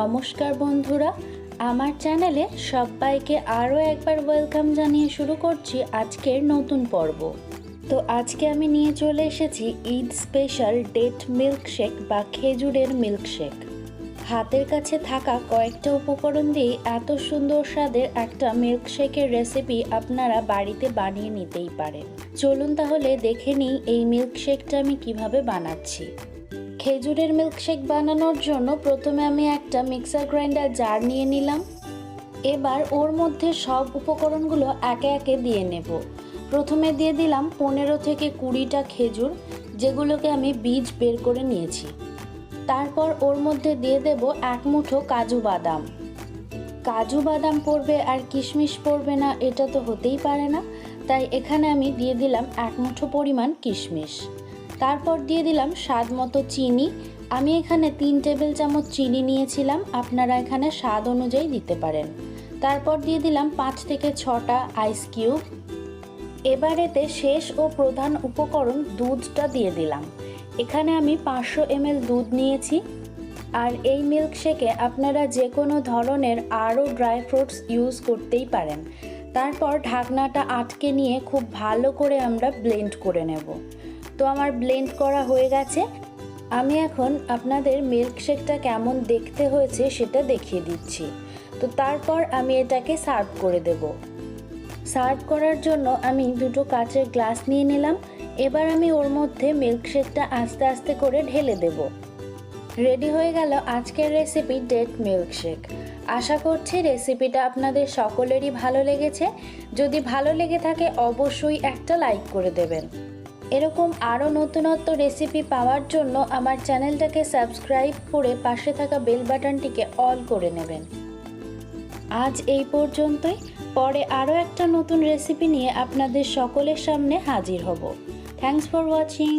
নমস্কার বন্ধুরা, আমার চ্যানেলে সবাইকে আরও একবার ওয়েলকাম জানিয়ে শুরু করছি আজকের নতুন পর্ব। তো আজকে আমি নিয়ে চলে এসেছি ঈদ স্পেশাল ডেট মিল্কশেক বা খেজুরের মিল্কশেক। হাতের কাছে থাকা কয়েকটা উপকরণ দিয়ে এত সুন্দর স্বাদের একটা মিল্কশেকের রেসিপি আপনারা বাড়িতে বানিয়ে নিতেই পারেন। চলুন তাহলে দেখে নিই এই মিল্কশেকটা আমি কিভাবে বানাচ্ছি। খেজুরের মিল্কশেক বানানোর জন্য প্রথমে আমি একটা মিক্সার গ্রাইন্ডার জার নিয়ে নিলাম। এবার ওর মধ্যে সব উপকরণগুলো একে একে দিয়ে নেব। প্রথমে দিয়ে দিলাম 15 থেকে 20টা খেজুর, যেগুলোকে আমি বীজ বের করে নিয়েছি। তারপর ওর মধ্যে দিয়ে দেব 1 মুঠো কাজু বাদাম। কাজু বাদাম পড়বে আর কিশমিশ পড়বে না, এটা তো হতেই পারে না, তাই এখানে আমি দিয়ে দিলাম 1 মুঠো পরিমাণ কিশমিশ। তারপর দিয়ে দিলাম স্বাদ মতো চিনি। আমি এখানে 3 টেবিল চামচ চিনি নিয়েছিলাম, আপনারা এখানে স্বাদ অনুযায়ী দিতে পারেন। তারপর দিয়ে দিলাম 5 থেকে 6টা আইস কিউব। এবার এতে শেষ ও প্রধান উপকরণ দুধটা দিয়ে দিলাম। এখানে আমি 500 ml দুধ নিয়েছি। আর এই মিল্কশেকে আপনারা যে কোনো ধরনের আরও ড্রাই ফ্রুটস ইউজ করতেই পারেন। তারপর ঢাকনাটা আটকে নিয়ে খুব ভালো করে আমরা ব্লেন্ড করে নেব। তো আমার ব্লেন্ড করা হয়ে গেছে। আমি এখন আপনাদের মিল্কশেকটা কেমন দেখতে হয়েছে সেটা দেখিয়ে দিচ্ছি। তো তারপর আমি এটাকে সার্ভ করে দেব। সার্ভ করার জন্য আমি 2টো কাচের গ্লাস নিয়ে নিলাম। এবার আমি ওর মধ্যে মিল্কশেকটা আস্তে আস্তে করে ঢেলে দেব। রেডি হয়ে গেল আজকের রেসিপি ডেট মিল্কশেক। আশা করছি রেসিপিটা আপনাদের সকলেরই ভালো লেগেছে। যদি ভালো লেগে থাকে অবশ্যই একটা লাইক করে দেবেন। এরকম আরও নতুনত্ব রেসিপি পাওয়ার জন্য আমার চ্যানেলটাকে সাবস্ক্রাইব করে পাশে থাকা বেল বাটনটিকে অল করে নেবেন। আজ এই পর্যন্তই। পরে আরও একটা নতুন রেসিপি নিয়ে আপনাদের সকলের সামনে হাজির হব। Thanks for watching.